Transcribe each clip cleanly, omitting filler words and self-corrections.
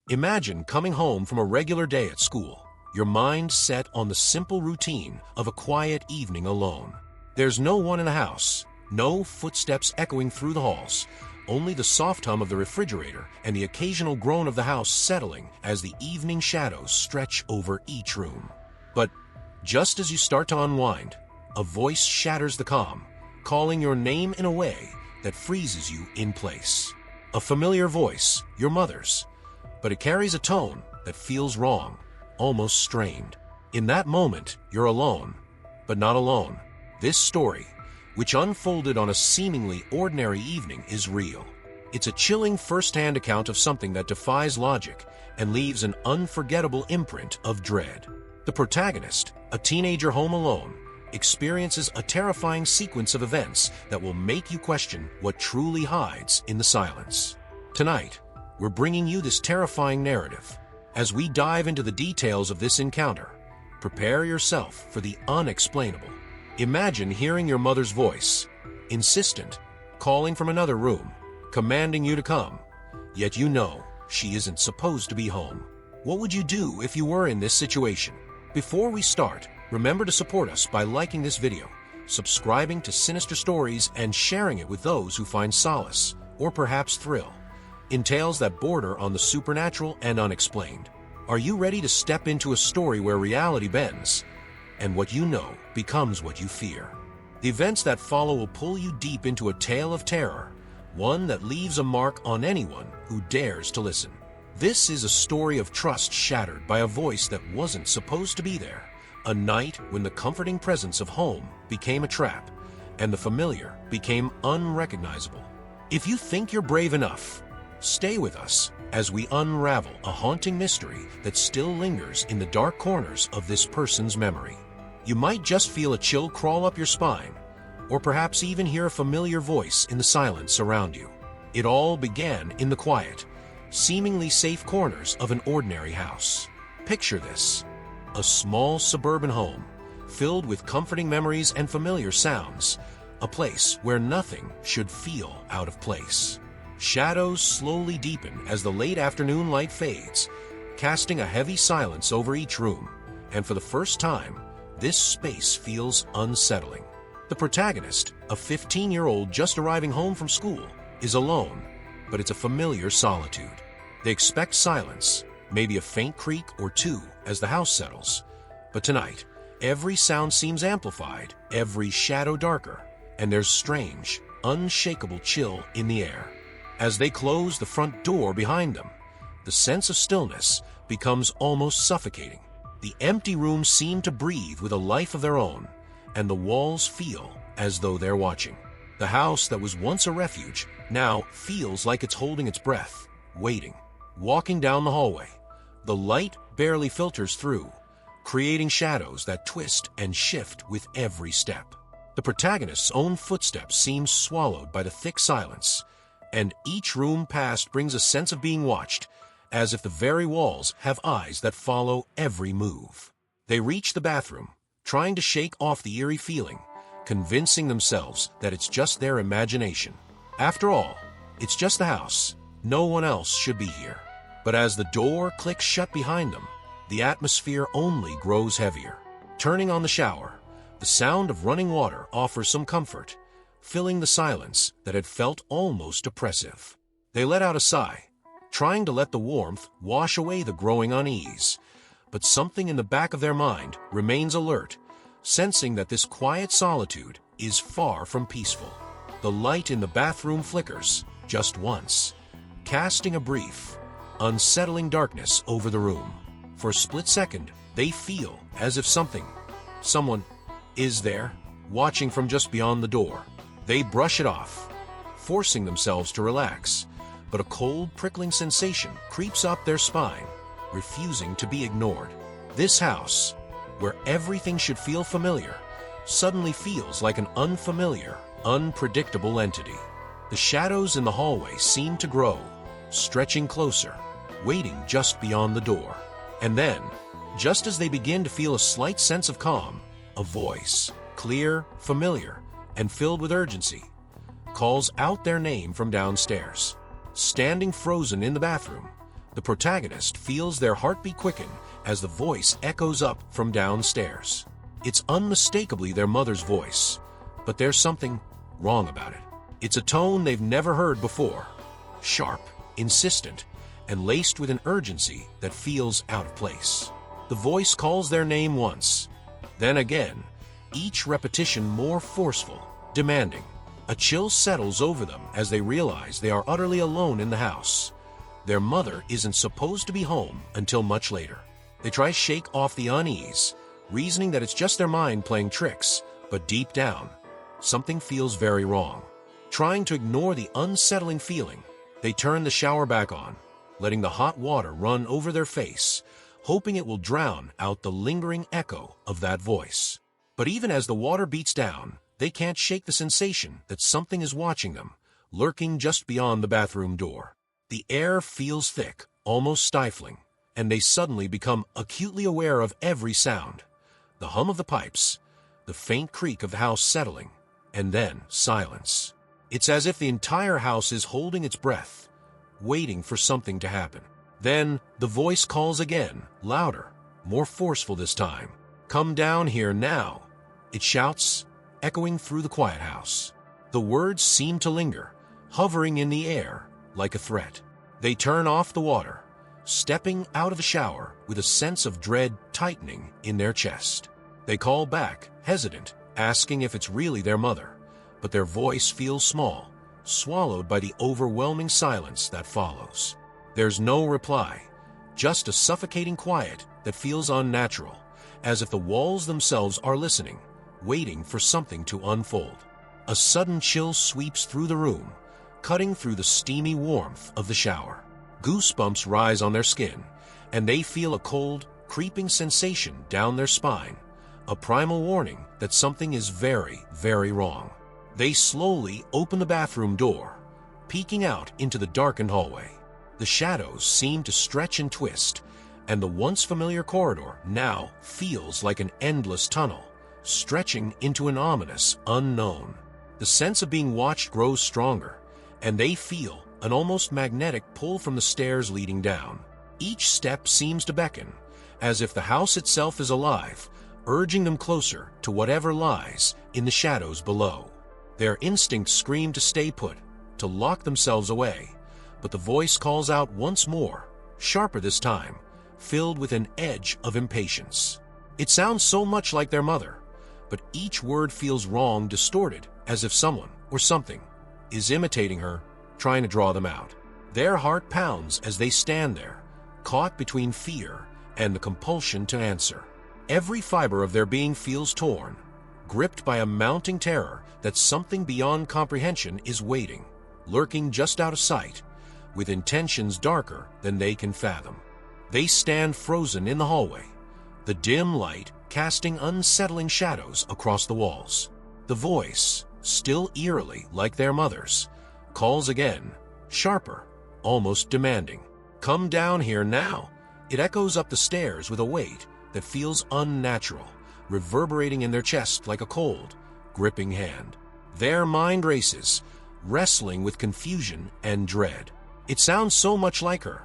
Imagine coming home from a regular day at school, your mind set on the simple routine of a quiet evening alone. There's no one in the house, no footsteps echoing through the halls, only the soft hum of the refrigerator and the occasional groan of the house settling as the evening shadows stretch over each room. But just as you start to unwind, a voice shatters the calm, calling your name in a way that freezes you in place. A familiar voice, your mother's, but it carries a tone that feels wrong, almost strained. In that moment, you're alone, but not alone. This story, which unfolded on a seemingly ordinary evening, is real. It's a chilling first-hand account of something that defies logic and leaves an unforgettable imprint of dread. The protagonist, a teenager home alone, experiences a terrifying sequence of events that will make you question what truly hides in the silence. Tonight, we're bringing you this terrifying narrative. As we dive into the details of this encounter, prepare yourself for the unexplainable. Imagine hearing your mother's voice, insistent, calling from another room, commanding you to come, yet you know she isn't supposed to be home. What would you do if you were in this situation? Before we start, remember to support us by liking this video, subscribing to Sinister Stories, and sharing it with those who find solace, or perhaps thrill, in tales that border on the supernatural and unexplained. Are you ready to step into a story where reality bends, and what you know becomes what you fear? The events that follow will pull you deep into a tale of terror, one that leaves a mark on anyone who dares to listen. This is a story of trust shattered by a voice that wasn't supposed to be there, a night when the comforting presence of home became a trap, and the familiar became unrecognizable. If you think you're brave enough, stay with us as we unravel a haunting mystery that still lingers in the dark corners of this person's memory. You might just feel a chill crawl up your spine, or perhaps even hear a familiar voice in the silence around you. It all began in the quiet, seemingly safe corners of an ordinary house. Picture this: a small suburban home, filled with comforting memories and familiar sounds, a place where nothing should feel out of place. Shadows slowly deepen as the late afternoon light fades, casting a heavy silence over each room, and for the first time, this space feels unsettling. The protagonist, a 15-year-old just arriving home from school, is alone, but it's a familiar solitude. They expect silence, maybe a faint creak or two as the house settles. But tonight, every sound seems amplified, every shadow darker, and there's strange, unshakable chill in the air. As they close the front door behind them, the sense of stillness becomes almost suffocating. The empty rooms seem to breathe with a life of their own, and the walls feel as though they're watching. The house that was once a refuge now feels like it's holding its breath, waiting. Walking down the hallway, the light barely filters through, creating shadows that twist and shift with every step. The protagonist's own footsteps seem swallowed by the thick silence, and each room passed brings a sense of being watched, as if the very walls have eyes that follow every move. They reach the bathroom, trying to shake off the eerie feeling, convincing themselves that it's just their imagination. After all, it's just the house. No one else should be here. But as the door clicks shut behind them, the atmosphere only grows heavier. Turning on the shower, the sound of running water offers some comfort, filling the silence that had felt almost oppressive. They let out a sigh, trying to let the warmth wash away the growing unease. But something in the back of their mind remains alert, sensing that this quiet solitude is far from peaceful. The light in the bathroom flickers, just once, casting a brief, unsettling darkness over the room. For a split second, they feel as if someone is there, watching from just beyond the door. They brush it off, forcing themselves to relax, but a cold, prickling sensation creeps up their spine, refusing to be ignored. This house, where everything should feel familiar, suddenly feels like an unfamiliar, unpredictable entity. The shadows in the hallway seem to grow, stretching closer, waiting just beyond the door. And then, just as they begin to feel a slight sense of calm, a voice, clear, familiar, and filled with urgency, calls out their name from downstairs. Standing frozen in the bathroom, The protagonist feels their heartbeat quicken as the voice echoes up from downstairs. It's unmistakably their mother's voice, but there's something wrong about it. It's a tone they've never heard before, sharp, insistent, and laced with an urgency that feels out of place. The voice calls their name once, then again, each repetition more forceful, demanding. A chill settles over them as they realize they are utterly alone in the house. Their mother isn't supposed to be home until much later. They try to shake off the unease, reasoning that it's just their mind playing tricks, but deep down, something feels very wrong. Trying to ignore the unsettling feeling, they turn the shower back on, letting the hot water run over their face, hoping it will drown out the lingering echo of that voice. But even as the water beats down, they can't shake the sensation that something is watching them, lurking just beyond the bathroom door. The air feels thick, almost stifling, and they suddenly become acutely aware of every sound. The hum of the pipes, the faint creak of the house settling, and then silence. It's as if the entire house is holding its breath, waiting for something to happen. Then the voice calls again, louder, more forceful this time. "Come down here now," it shouts, echoing through the quiet house. The words seem to linger, hovering in the air like a threat. They turn off the water, stepping out of the shower with a sense of dread tightening in their chest. They call back, hesitant, asking if it's really their mother, but their voice feels small, swallowed by the overwhelming silence that follows. There's no reply, just a suffocating quiet that feels unnatural, as if the walls themselves are listening, waiting for something to unfold. A sudden chill sweeps through the room, cutting through the steamy warmth of the shower. Goosebumps rise on their skin, and they feel a cold, creeping sensation down their spine, a primal warning that something is very, very wrong. They slowly open the bathroom door, peeking out into the darkened hallway. The shadows seem to stretch and twist, and the once familiar corridor now feels like an endless tunnel, stretching into an ominous unknown. The sense of being watched grows stronger, and they feel an almost magnetic pull from the stairs leading down. Each step seems to beckon, as if the house itself is alive, urging them closer to whatever lies in the shadows below. Their instincts scream to stay put, to lock themselves away, but the voice calls out once more, sharper this time, filled with an edge of impatience. It sounds so much like their mother, but each word feels wrong, distorted, as if someone or something is imitating her, trying to draw them out. Their heart pounds as they stand there, caught between fear and the compulsion to answer. Every fiber of their being feels torn, gripped by a mounting terror that something beyond comprehension is waiting, lurking just out of sight, with intentions darker than they can fathom. They stand frozen in the hallway, the dim light casting unsettling shadows across the walls. The voice, still eerily like their mother's, calls again, sharper, almost demanding. "Come down here now." It echoes up the stairs with a weight that feels unnatural, reverberating in their chest like a cold, gripping hand. Their mind races, wrestling with confusion and dread. It sounds so much like her,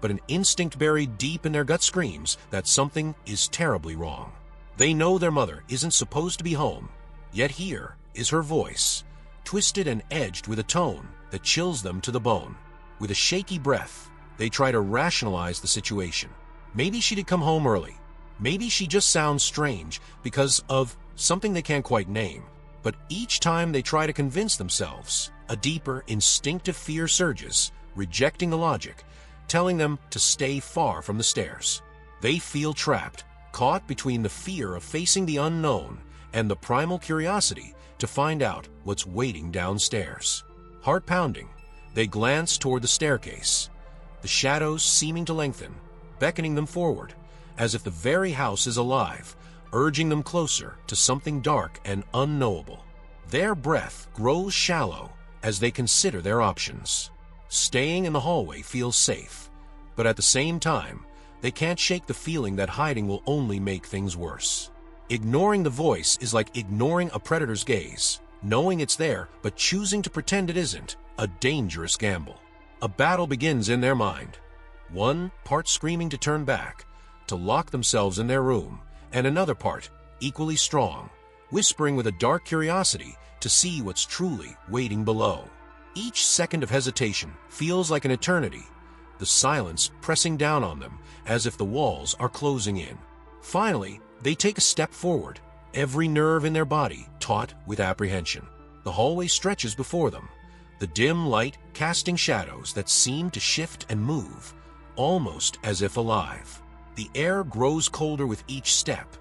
but an instinct buried deep in their gut screams that something is terribly wrong. They know their mother isn't supposed to be home, yet here is her voice, twisted and edged with a tone that chills them to the bone. With a shaky breath, they try to rationalize the situation. Maybe she did come home early. Maybe she just sounds strange because of something they can't quite name. But each time they try to convince themselves, a deeper, instinctive fear surges, rejecting the logic, telling them to stay far from the stairs. They feel trapped, caught between the fear of facing the unknown and the primal curiosity to find out what's waiting downstairs. Heart pounding, they glance toward the staircase, the shadows seeming to lengthen, beckoning them forward, as if the very house is alive, urging them closer to something dark and unknowable. Their breath grows shallow as they consider their options. Staying in the hallway feels safe, but at the same time, they can't shake the feeling that hiding will only make things worse. Ignoring the voice is like ignoring a predator's gaze, knowing it's there but choosing to pretend it isn't, a dangerous gamble. A battle begins in their mind, one part screaming to turn back, to lock themselves in their room, and another part, equally strong, whispering with a dark curiosity to see what's truly waiting below. Each second of hesitation feels like an eternity, the silence pressing down on them as if the walls are closing in. Finally, they take a step forward, every nerve in their body taut with apprehension. The hallway stretches before them, the dim light casting shadows that seem to shift and move, almost as if alive. The air grows colder with each step,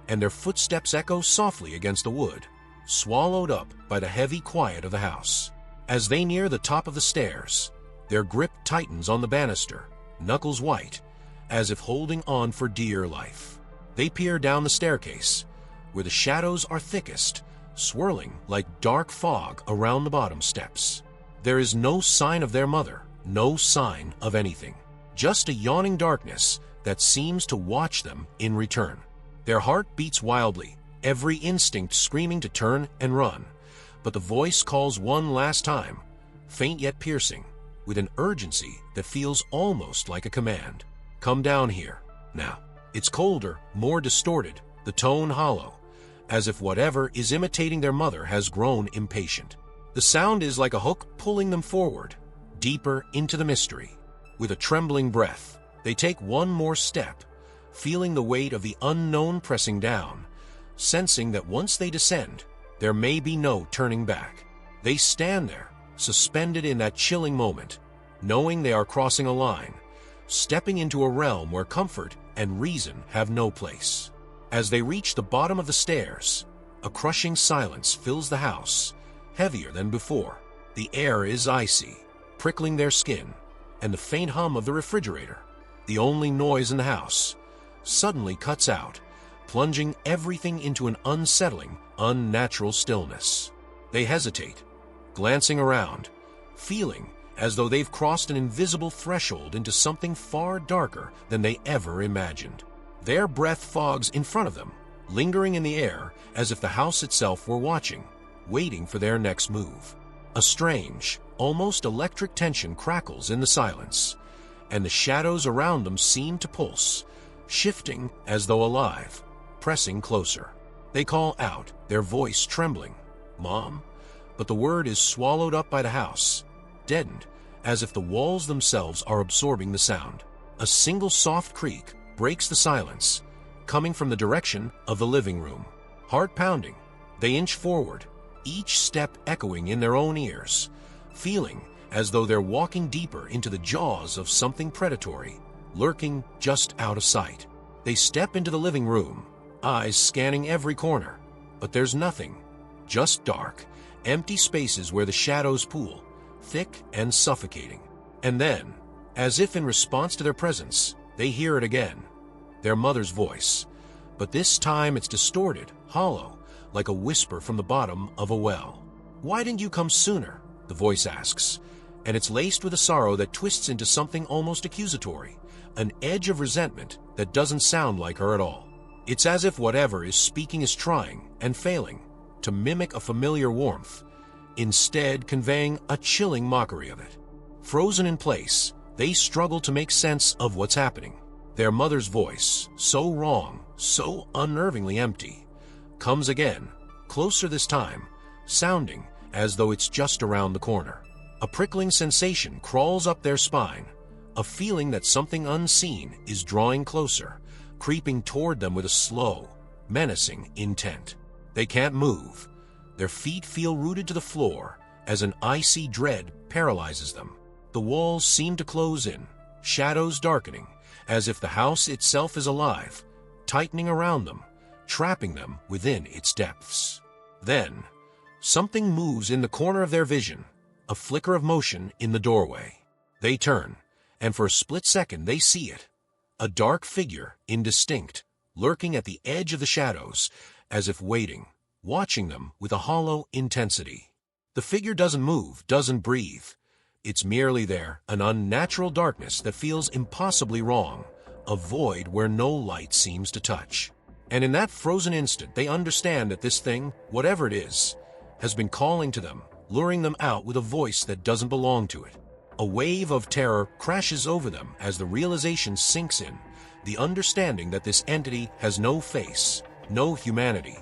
and their footsteps echo softly against the wood, swallowed up by the heavy quiet of the house. As they near the top of the stairs, their grip tightens on the banister, knuckles white, as if holding on for dear life. They peer down the staircase, where the shadows are thickest, swirling like dark fog around the bottom steps. There is no sign of their mother, no sign of anything. Just a yawning darkness that seems to watch them in return. Their heart beats wildly, every instinct screaming to turn and run. But the voice calls one last time, faint yet piercing, with an urgency that feels almost like a command. Come down here, now. It's colder, more distorted, the tone hollow, as if whatever is imitating their mother has grown impatient. The sound is like a hook pulling them forward, deeper into the mystery. With a trembling breath, they take one more step, feeling the weight of the unknown pressing down, sensing that once they descend, there may be no turning back. They stand there, suspended in that chilling moment, knowing they are crossing a line, stepping into a realm where comfort and reason have no place. As they reach the bottom of the stairs, a crushing silence fills the house, heavier than before. The air is icy, prickling their skin, and the faint hum of the refrigerator, the only noise in the house, suddenly cuts out, plunging everything into an unsettling, unnatural stillness. They hesitate, glancing around, feeling as though they've crossed an invisible threshold into something far darker than they ever imagined. Their breath fogs in front of them, lingering in the air as if the house itself were watching, waiting for their next move. A strange, almost electric tension crackles in the silence, and the shadows around them seem to pulse, shifting as though alive, pressing closer. They call out, their voice trembling, "Mom?" But the word is swallowed up by the house, deadened, as if the walls themselves are absorbing the sound. A single soft creak breaks the silence, coming from the direction of the living room. Heart pounding, they inch forward, each step echoing in their own ears, feeling as though they're walking deeper into the jaws of something predatory, lurking just out of sight. They step into the living room, eyes scanning every corner, but there's nothing, just dark, empty spaces where the shadows pool, thick and suffocating. And then, as if in response to their presence, they hear it again, their mother's voice, but this time it's distorted, hollow, like a whisper from the bottom of a well. "Why didn't you come sooner?" the voice asks, and it's laced with a sorrow that twists into something almost accusatory, an edge of resentment that doesn't sound like her at all. It's as if whatever is speaking is trying, and failing, to mimic a familiar warmth, instead conveying a chilling mockery of it. Frozen in place, they struggle to make sense of what's happening. Their mother's voice, so wrong, so unnervingly empty, comes again, closer this time, sounding as though it's just around the corner. A prickling sensation crawls up their spine, a feeling that something unseen is drawing closer, creeping toward them with a slow, menacing intent. They can't move. Their feet feel rooted to the floor as an icy dread paralyzes them. The walls seem to close in, shadows darkening, as if the house itself is alive, tightening around them, trapping them within its depths. Then, something moves in the corner of their vision, a flicker of motion in the doorway. They turn, and for a split second they see it, a dark figure, indistinct, lurking at the edge of the shadows, as if waiting, watching them with a hollow intensity. The figure doesn't move, doesn't breathe. It's merely there, an unnatural darkness that feels impossibly wrong, a void where no light seems to touch. And in that frozen instant, they understand that this thing, whatever it is, has been calling to them, luring them out with a voice that doesn't belong to it. A wave of terror crashes over them as the realization sinks in, the understanding that this entity has no face, no humanity,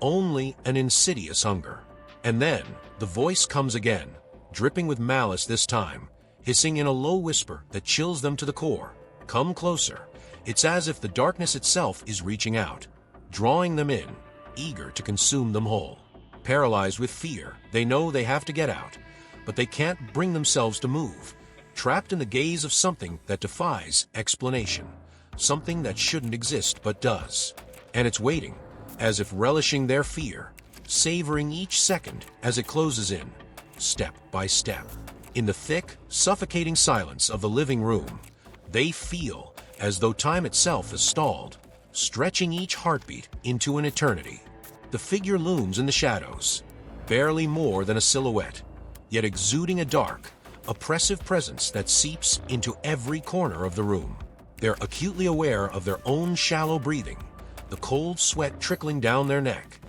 only an insidious hunger. And then, the voice comes again, dripping with malice this time, hissing in a low whisper that chills them to the core. Come closer. It's as if the darkness itself is reaching out, drawing them in, eager to consume them whole. Paralyzed with fear, they know they have to get out, but they can't bring themselves to move, trapped in the gaze of something that defies explanation, something that shouldn't exist but does. And it's waiting, as if relishing their fear, savoring each second as it closes in, step by step. In the thick, suffocating silence of the living room, they feel as though time itself is stalled, stretching each heartbeat into an eternity. The figure looms in the shadows, barely more than a silhouette, yet exuding a dark, oppressive presence that seeps into every corner of the room. They're acutely aware of their own shallow breathing, the cold sweat trickling down their neck,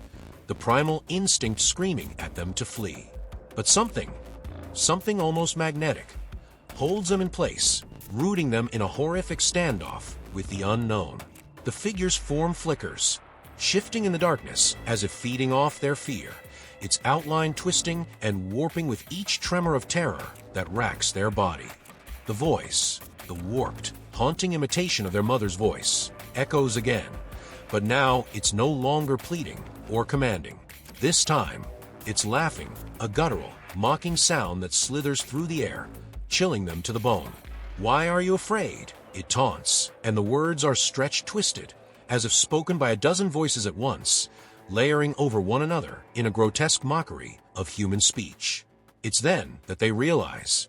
the primal instinct screaming at them to flee. But something almost magnetic, holds them in place, rooting them in a horrific standoff with the unknown. The figure's form flickers, shifting in the darkness as if feeding off their fear, its outline twisting and warping with each tremor of terror that racks their body. The voice, the warped, haunting imitation of their mother's voice, echoes again, but now it's no longer pleading or commanding. This time, it's laughing, a guttural, mocking sound that slithers through the air, chilling them to the bone. Why are you afraid? It taunts, and the words are stretched twisted, as if spoken by a dozen voices at once, layering over one another in a grotesque mockery of human speech. It's then that they realize,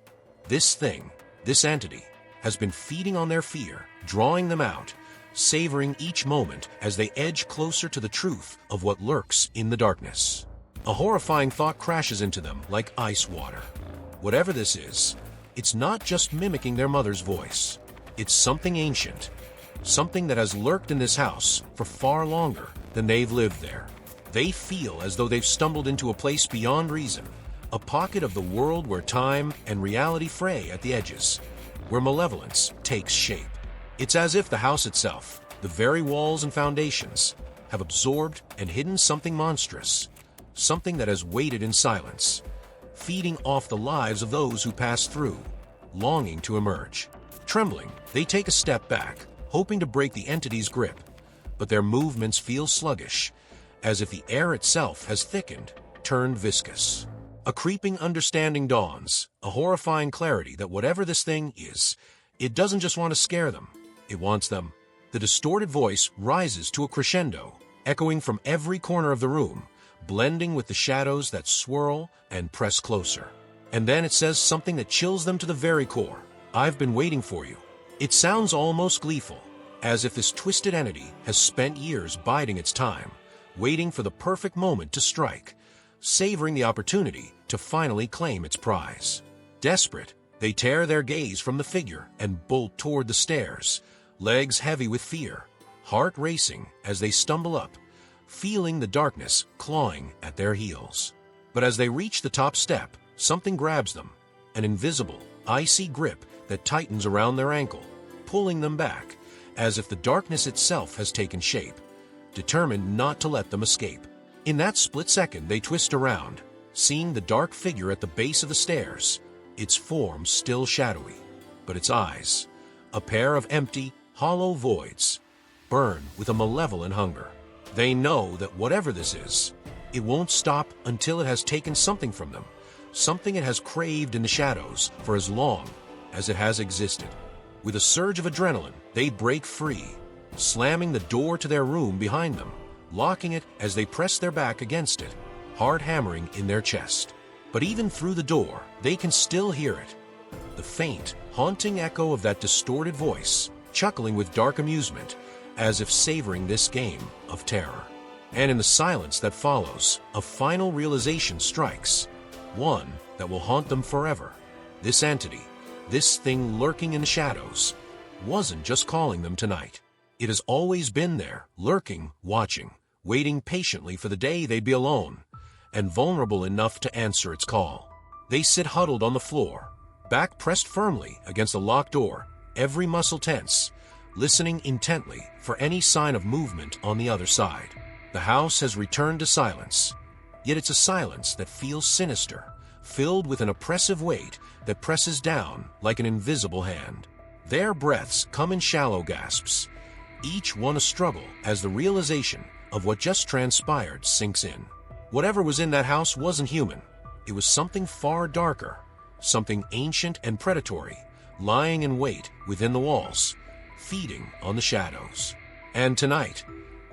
this thing, this entity, has been feeding on their fear, drawing them out, savoring each moment as they edge closer to the truth of what lurks in the darkness. A horrifying thought crashes into them like ice water. Whatever this is, it's not just mimicking their mother's voice. It's something ancient, something that has lurked in this house for far longer than they've lived there. They feel as though they've stumbled into a place beyond reason, a pocket of the world where time and reality fray at the edges, where malevolence takes shape. It's as if the house itself, the very walls and foundations, have absorbed and hidden something monstrous, something that has waited in silence, feeding off the lives of those who pass through, longing to emerge. Trembling, they take a step back, hoping to break the entity's grip, but their movements feel sluggish, as if the air itself has thickened, turned viscous. A creeping understanding dawns, a horrifying clarity that whatever this thing is, it doesn't just want to scare them, it wants them. The distorted voice rises to a crescendo, echoing from every corner of the room, blending with the shadows that swirl and press closer. And then it says something that chills them to the very core. I've been waiting for you. It sounds almost gleeful, as if this twisted entity has spent years biding its time, waiting for the perfect moment to strike, savoring the opportunity to finally claim its prize. Desperate, they tear their gaze from the figure and bolt toward the stairs, legs heavy with fear, heart racing as they stumble up, feeling the darkness clawing at their heels. But as they reach the top step, something grabs them, an invisible, icy grip that tightens around their ankle, pulling them back, as if the darkness itself has taken shape, determined not to let them escape. In that split second, they twist around, seeing the dark figure at the base of the stairs, its form still shadowy, but its eyes, a pair of empty, hollow voids, burn with a malevolent hunger. They know that whatever this is, it won't stop until it has taken something from them, something it has craved in the shadows for as long as it has existed. With a surge of adrenaline, they break free, slamming the door to their room behind them, locking it as they press their back against it, hard hammering in their chest. But even through the door, they can still hear it, the faint, haunting echo of that distorted voice, chuckling with dark amusement, as if savoring this game of terror. And in the silence that follows, a final realization strikes, one that will haunt them forever. This entity, this thing lurking in the shadows, wasn't just calling them tonight. It has always been there, lurking, watching, waiting patiently for the day they'd be alone, and vulnerable enough to answer its call. They sit huddled on the floor, back pressed firmly against the locked door, every muscle tense, listening intently for any sign of movement on the other side. The house has returned to silence, yet it's a silence that feels sinister, filled with an oppressive weight that presses down like an invisible hand. Their breaths come in shallow gasps, each one a struggle as the realization of what just transpired sinks in. Whatever was in that house wasn't human. It was something far darker, something ancient and predatory, lying in wait within the walls, feeding on the shadows. And tonight,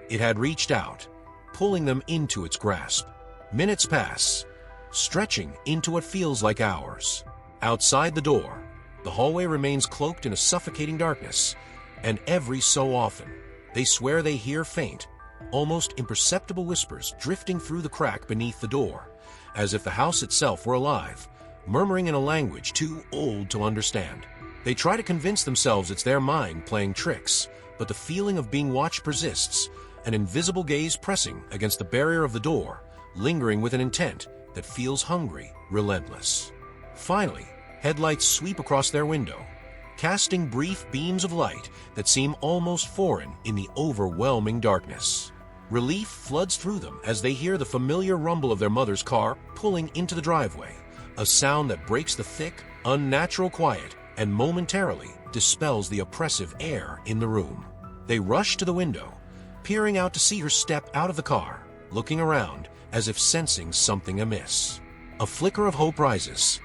it had reached out, pulling them into its grasp. Minutes pass, stretching into what feels like hours. Outside the door, the hallway remains cloaked in a suffocating darkness, and every so often, they swear they hear faint, almost imperceptible whispers drifting through the crack beneath the door, as if the house itself were alive, murmuring in a language too old to understand. They try to convince themselves it's their mind playing tricks, but the feeling of being watched persists, an invisible gaze pressing against the barrier of the door, lingering with an intent that feels hungry, relentless. Finally, headlights sweep across their window, casting brief beams of light that seem almost foreign in the overwhelming darkness. Relief floods through them as they hear the familiar rumble of their mother's car pulling into the driveway, a sound that breaks the thick, unnatural quiet and momentarily dispels the oppressive air in the room. They rush to the window, peering out to see her step out of the car, looking around as if sensing something amiss. A flicker of hope rises.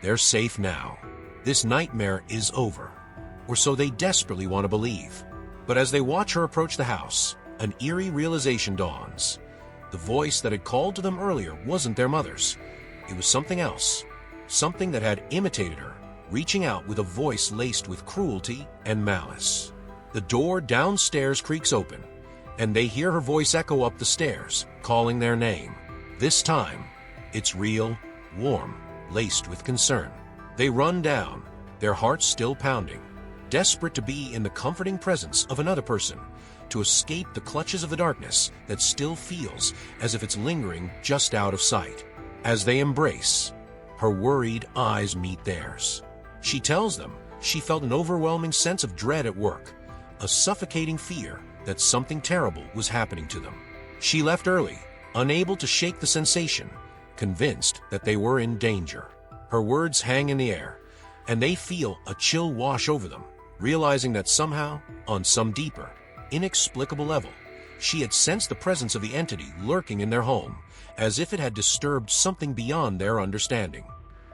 They're safe now. This nightmare is over, or so they desperately want to believe. But as they watch her approach the house, an eerie realization dawns. The voice that had called to them earlier wasn't their mother's. It was something else, something that had imitated her, reaching out with a voice laced with cruelty and malice. The door downstairs creaks open, and they hear her voice echo up the stairs, calling their name. This time, it's real, warm, laced with concern. They run down, their hearts still pounding, desperate to be in the comforting presence of another person, to escape the clutches of the darkness that still feels as if it's lingering just out of sight. As they embrace, her worried eyes meet theirs. She tells them she felt an overwhelming sense of dread at work, a suffocating fear that something terrible was happening to them. She left early, unable to shake the sensation, convinced that they were in danger. Her words hang in the air, and they feel a chill wash over them, realizing that somehow, on some deeper, inexplicable level, she had sensed the presence of the entity lurking in their home, as if it had disturbed something beyond their understanding.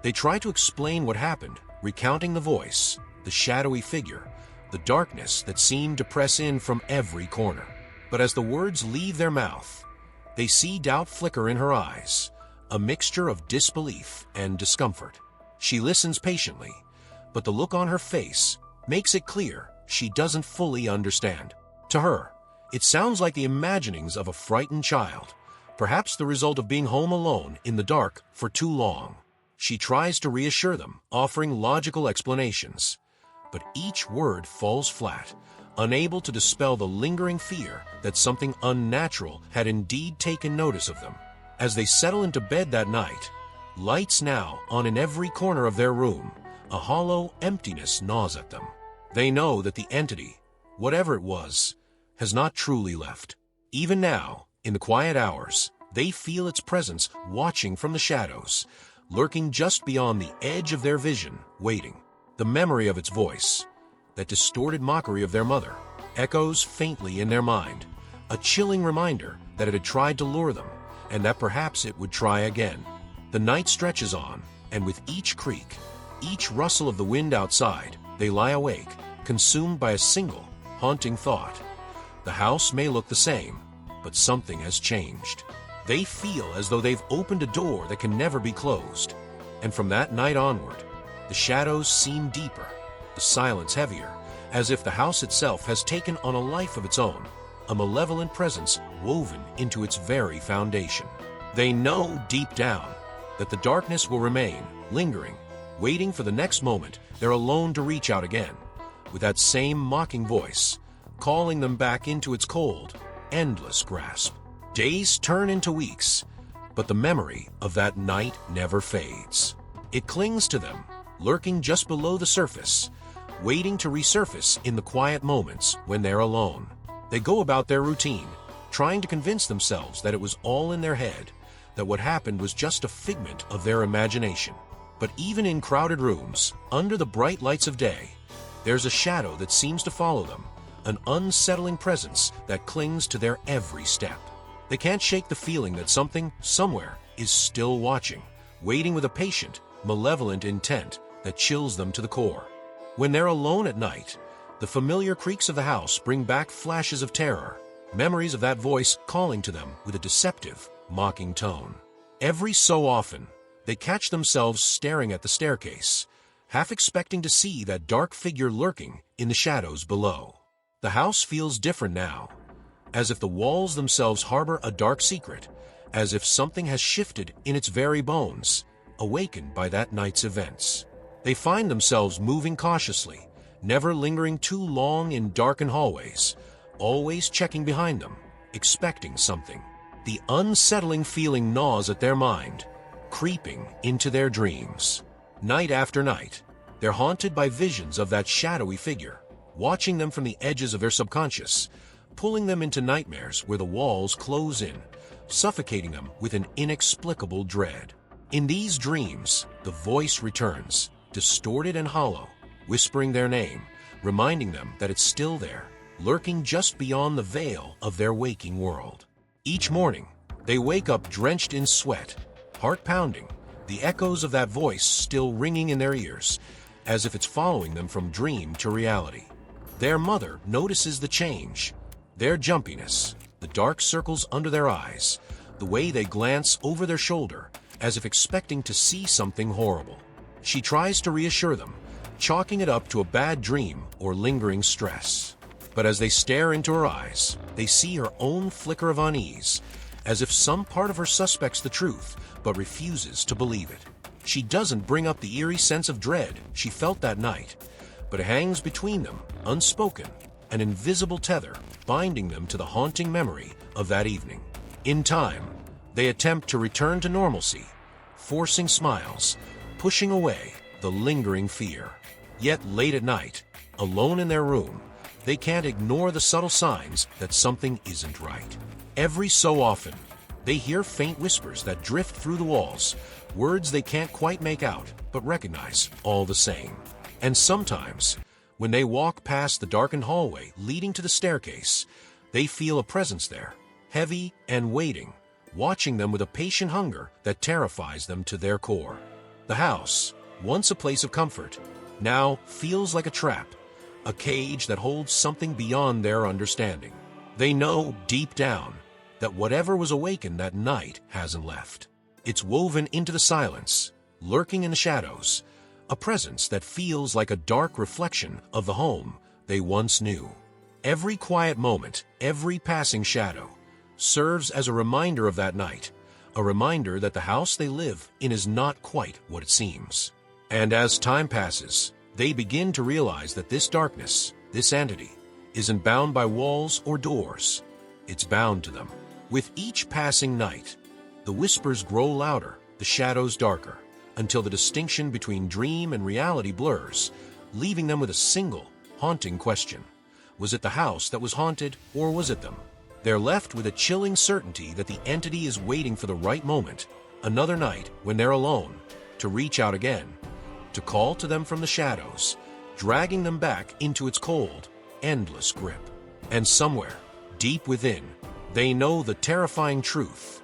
They try to explain what happened, recounting the voice, the shadowy figure, the darkness that seemed to press in from every corner. But as the words leave their mouth, they see doubt flicker in her eyes, a mixture of disbelief and discomfort. She listens patiently, but the look on her face makes it clear she doesn't fully understand. To her, it sounds like the imaginings of a frightened child, perhaps the result of being home alone in the dark for too long. She tries to reassure them, offering logical explanations, but each word falls flat, unable to dispel the lingering fear that something unnatural had indeed taken notice of them. As they settle into bed that night, lights now on in every corner of their room, a hollow emptiness gnaws at them. They know that the entity, whatever it was, has not truly left. Even now, in the quiet hours, they feel its presence watching from the shadows, lurking just beyond the edge of their vision, waiting. The memory of its voice, that distorted mockery of their mother, echoes faintly in their mind, a chilling reminder that it had tried to lure them, and that perhaps it would try again. The night stretches on, and with each creak, each rustle of the wind outside, they lie awake, consumed by a single, haunting thought. The house may look the same, but something has changed. They feel as though they've opened a door that can never be closed. And from that night onward, the shadows seem deeper, the silence heavier, as if the house itself has taken on a life of its own, a malevolent presence woven into its very foundation. They know deep down that the darkness will remain, lingering, waiting for the next moment they're alone to reach out again, with that same mocking voice, calling them back into its cold, endless grasp. Days turn into weeks, but the memory of that night never fades. It clings to them, lurking just below the surface, waiting to resurface in the quiet moments when they're alone. They go about their routine, trying to convince themselves that it was all in their head, that what happened was just a figment of their imagination. But even in crowded rooms, under the bright lights of day, there's a shadow that seems to follow them, an unsettling presence that clings to their every step. They can't shake the feeling that something, somewhere, is still watching, waiting with a patient, malevolent intent that chills them to the core. When they're alone at night, the familiar creaks of the house bring back flashes of terror, memories of that voice calling to them with a deceptive, mocking tone. Every so often, they catch themselves staring at the staircase, half expecting to see that dark figure lurking in the shadows below. The house feels different now, as if the walls themselves harbor a dark secret, as if something has shifted in its very bones, awakened by that night's events. They find themselves moving cautiously, never lingering too long in darkened hallways, always checking behind them, expecting something. The unsettling feeling gnaws at their mind, creeping into their dreams. Night after night, they're haunted by visions of that shadowy figure, watching them from the edges of their subconscious, pulling them into nightmares where the walls close in, suffocating them with an inexplicable dread. In these dreams, the voice returns, distorted and hollow, whispering their name, reminding them that it's still there, lurking just beyond the veil of their waking world. Each morning, they wake up drenched in sweat, heart pounding, the echoes of that voice still ringing in their ears, as if it's following them from dream to reality. Their mother notices the change, their jumpiness, the dark circles under their eyes, the way they glance over their shoulder, as if expecting to see something horrible. She tries to reassure them, chalking it up to a bad dream or lingering stress. But as they stare into her eyes, they see her own flicker of unease, as if some part of her suspects the truth, but refuses to believe it. She doesn't bring up the eerie sense of dread she felt that night, but it hangs between them, unspoken, an invisible tether binding them to the haunting memory of that evening. In time, they attempt to return to normalcy, forcing smiles, pushing away the lingering fear. Yet late at night, alone in their room, they can't ignore the subtle signs that something isn't right. Every so often, they hear faint whispers that drift through the walls, words they can't quite make out, but recognize all the same. And sometimes, when they walk past the darkened hallway leading to the staircase, they feel a presence there, heavy and waiting, watching them with a patient hunger that terrifies them to their core. The house, once a place of comfort, now feels like a trap, a cage that holds something beyond their understanding. They know deep down that whatever was awakened that night hasn't left. It's woven into the silence, lurking in the shadows, a presence that feels like a dark reflection of the home they once knew. Every quiet moment, every passing shadow, serves as a reminder of that night, a reminder that the house they live in is not quite what it seems. And as time passes, they begin to realize that this darkness, this entity, isn't bound by walls or doors. It's bound to them. With each passing night, the whispers grow louder, the shadows darker, until the distinction between dream and reality blurs, leaving them with a single, haunting question. Was it the house that was haunted, or was it them? They're left with a chilling certainty that the entity is waiting for the right moment, another night when they're alone, to reach out again, to call to them from the shadows, dragging them back into its cold, endless grip. And somewhere, deep within, they know the terrifying truth,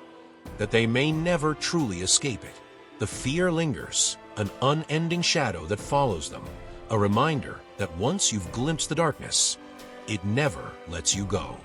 that they may never truly escape it. The fear lingers, an unending shadow that follows them, a reminder that once you've glimpsed the darkness, it never lets you go.